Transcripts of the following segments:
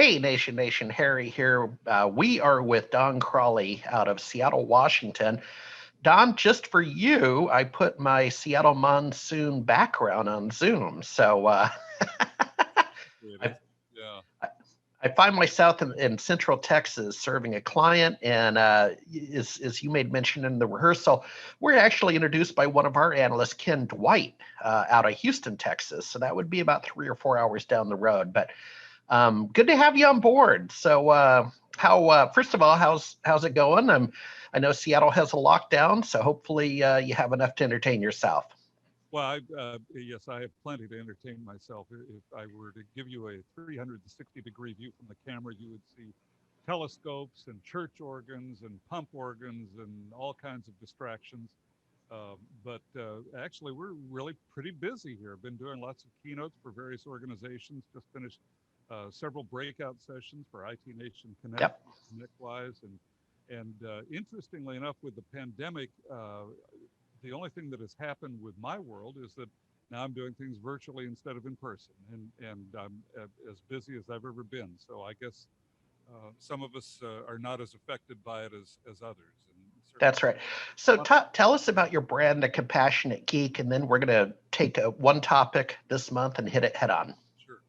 Hey, Nation, Harry here. We are with Don Crawley out of Seattle, Washington. Don, just for you, I put my Seattle monsoon background on Zoom. So I, Yeah. I find myself in Central Texas serving a client, and as you made mention in the rehearsal, we're actually introduced by one of our analysts, Ken Dwight, out of Houston, Texas. So that would be about 3 or 4 hours down the road. But good to have you on board. So, how first of all, how's it going? I know Seattle has a lockdown, so hopefully you have enough to entertain yourself. Well, yes, I have plenty to entertain myself. If I were to give you a 360-degree view from the camera, you would see telescopes and church organs and pump organs and all kinds of distractions. But actually, we're really pretty busy here. I've been doing lots of keynotes for various organizations. Just finished several breakout sessions for IT Nation Connect, Yep. ConnectWise, and interestingly enough, with the pandemic, the only thing that has happened with my world is that now I'm doing things virtually instead of in person, and I'm as busy as I've ever been. So I guess some of us are not as affected by it as others, and certainly. That's right. So tell us about your brand, The Compassionate Geek, and then we're going to take one topic this month and hit it head on. Sure.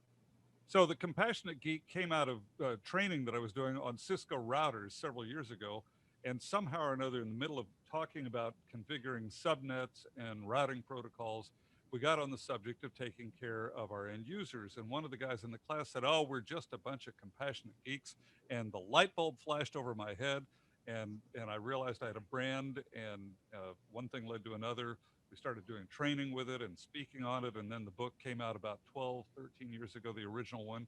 So the Compassionate Geek came out of training that I was doing on Cisco routers several years ago, and somehow or another, in the middle of talking about configuring subnets and routing protocols, we got on the subject of taking care of our end users. And one of the guys in the class said, "Oh, we're just a bunch of compassionate geeks," and the light bulb flashed over my head, and I realized I had a brand, and one thing led to another. We started doing training with it and speaking on it, and then the book came out about 12, 13 years ago, the original one.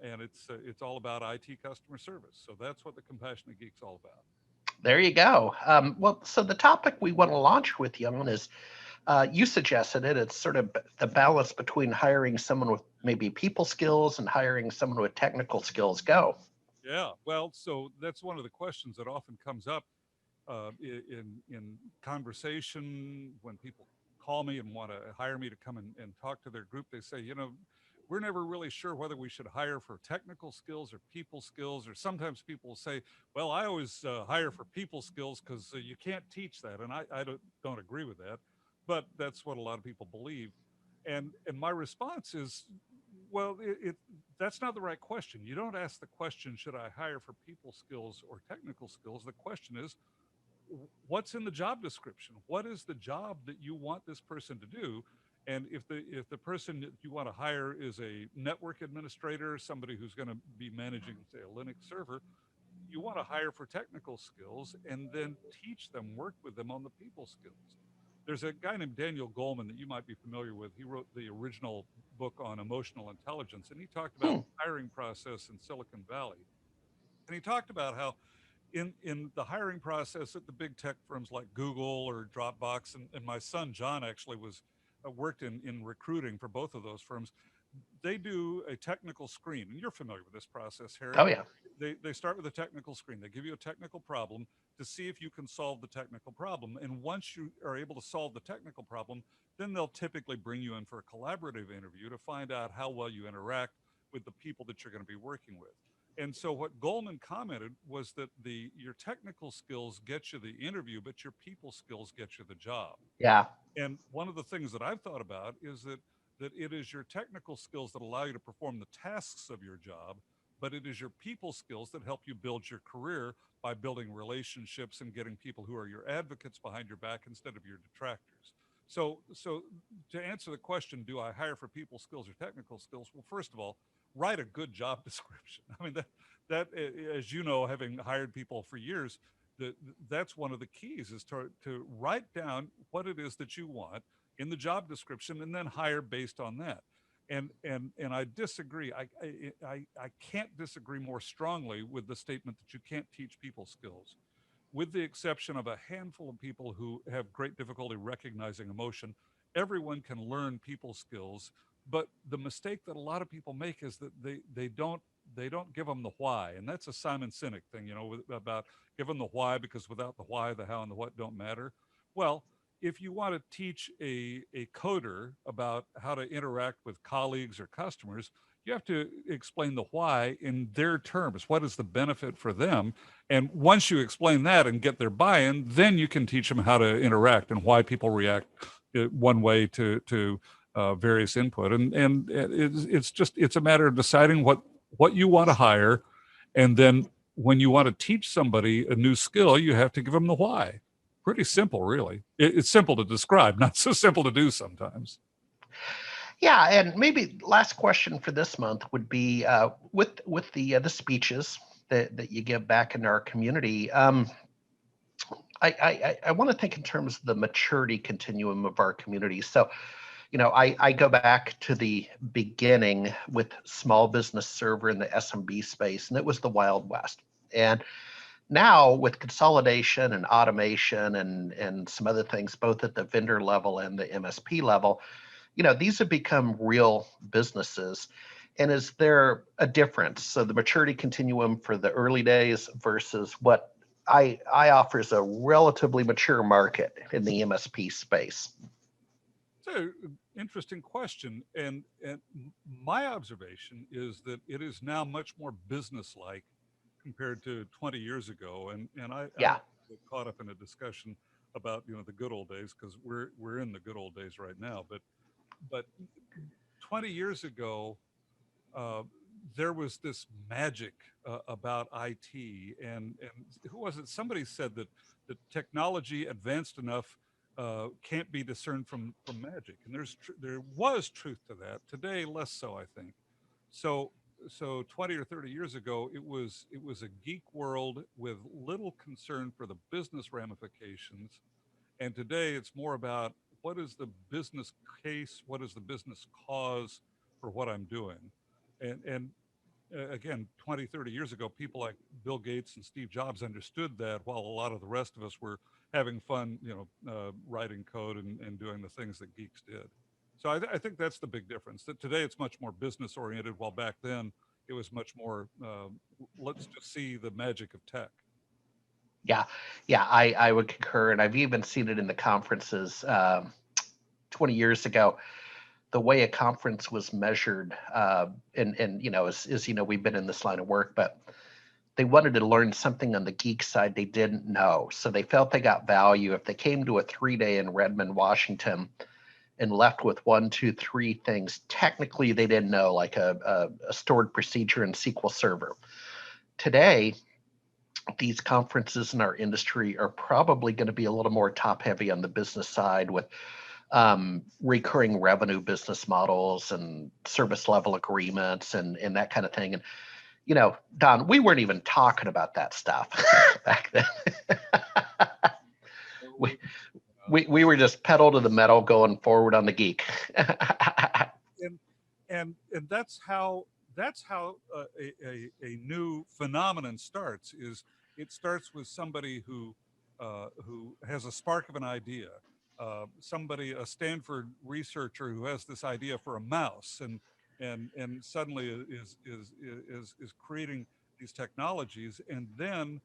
And it's all about IT customer service. So that's what the Compassionate Geek's all about. There you go. Well, so the topic we want to launch with you on is you suggested it. It's sort of the balance between hiring someone with maybe people skills and hiring someone with technical skills. Go. Yeah, well, so that's one of the questions that often comes up in conversation when people call me and want to hire me to come and talk to their group. They say, we're never really sure whether we should hire for technical skills or people skills. Or sometimes people will say, well, I always hire for people skills because you can't teach that. And I don't agree with that. But that's what a lot of people believe. And my response is, well, that's not the right question. You don't ask the question, should I hire for people skills or technical skills? The question is, what's in the job description? What is the job that you want this person to do? And if the person that you want to hire is a network administrator, somebody who's going to be managing, say, a Linux server, you want to hire for technical skills and then teach them, work with them on the people skills. There's a guy named Daniel Goleman that you might be familiar with. He wrote the original book on emotional intelligence, and he talked about Hmm. the hiring process in Silicon Valley. And he talked about how in the hiring process at the big tech firms like Google or Dropbox, and my son John actually was worked in recruiting for both of those firms. They do a technical screen, and you're familiar with this process, Harry. Oh yeah. They start with a technical screen. They give you a technical problem to see if you can solve the technical problem. And once you are able to solve the technical problem, then they'll typically bring you in for a collaborative interview to find out how well you interact with the people that you're going to be working with. And so what Goldman commented was that your technical skills get you the interview, but your people skills get you the job. Yeah. And one of the things that I've thought about is that it is your technical skills that allow you to perform the tasks of your job, but it is your people skills that help you build your career by building relationships and getting people who are your advocates behind your back instead of your detractors. So to answer the question, do I hire for people skills or technical skills? Well, first of all, write a good job description. I mean, that as you know, having hired people for years, that's one of the keys is to write down what it is that you want in the job description and then hire based on that. And I disagree. I can't disagree more strongly with the statement that you can't teach people skills, with the exception of a handful of people who have great difficulty recognizing emotion. Everyone can learn people skills, but the mistake that a lot of people make is that they don't give them the why, and that's a Simon Sinek thing, about give them the why, because without the why, the how and the what don't matter. Well, if you want to teach a coder about how to interact with colleagues or customers, You have to explain the why in their terms. What is the benefit for them? And once you explain that and get their buy-in, then you can teach them how to interact and why people react one way to various input. And it's a matter of deciding what you want to hire, and then when you want to teach somebody a new skill, you have to give them the why. Pretty simple, really. It's simple to describe, not so simple to do sometimes. Yeah, and maybe last question for this month would be with the speeches that you give back in our community. I want to think in terms of the maturity continuum of our community. So, I go back to the beginning with small business server in the SMB space, and it was the Wild West. And now with consolidation and automation and some other things, both at the vendor level and the MSP level, these have become real businesses. And is there a difference? So the maturity continuum for the early days versus what I offer is a relatively mature market in the MSP space. It's an interesting question. And my observation is that it is now much more business-like compared to 20 years ago. And I Yeah. get caught up in a discussion about, the good old days, because we're in the good old days right now. But 20 years ago, there was this magic about IT, and who was it? Somebody said that the technology advanced enough can't be discerned from magic, and there was truth to that. Today, less so, I think. So 20 or 30 years ago, it was a geek world with little concern for the business ramifications, and today it's more about what is the business case, what is the business cause for what I'm doing. And again, 20, 30 years ago, people like Bill Gates and Steve Jobs understood that, while a lot of the rest of us were having fun, writing code and doing the things that geeks did. So I think that's the big difference, that today it's much more business oriented, while back then it was much more, let's just see the magic of tech. Yeah, yeah, I would concur, and I've even seen it in the conferences. 20 years ago, the way a conference was measured, and we've been in this line of work, but they wanted to learn something on the geek side they didn't know, so they felt they got value if they came to a 3-day in Redmond, Washington, and left with 1, 2, 3 things technically they didn't know, like a stored procedure in SQL Server. Today, these conferences in our industry are probably going to be a little more top heavy on the business side with recurring revenue business models and service level agreements and that kind of thing. And, Don, we weren't even talking about that stuff back then. we were just pedal to the metal going forward on the geek. and that's how a new phenomenon starts. Is it starts with somebody who has a spark of an idea, a Stanford researcher who has this idea for a mouse, and suddenly is creating these technologies, and then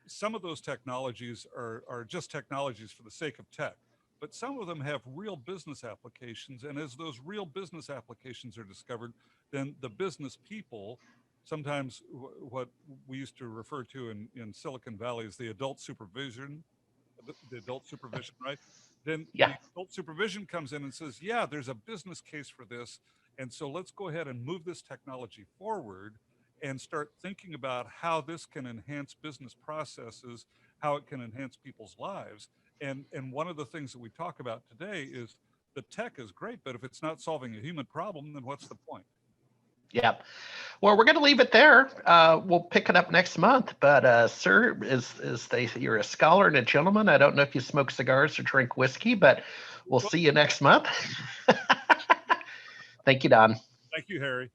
some of those technologies are just technologies for the sake of tech, but some of them have real business applications. And as those real business applications are discovered, then the business people, sometimes what we used to refer to in Silicon Valley as the adult supervision, right? Then Yeah. the adult supervision comes in and says, yeah, there's a business case for this. And so let's go ahead and move this technology forward and start thinking about how this can enhance business processes, how it can enhance people's lives. And one of the things that we talk about today is the tech is great, but if it's not solving a human problem, then what's the point? Yeah. Well, we're going to leave it there. We'll pick it up next month. But sir, you're a scholar and a gentleman. I don't know if you smoke cigars or drink whiskey, but we'll see you next month. Thank you, Don. Thank you, Harry.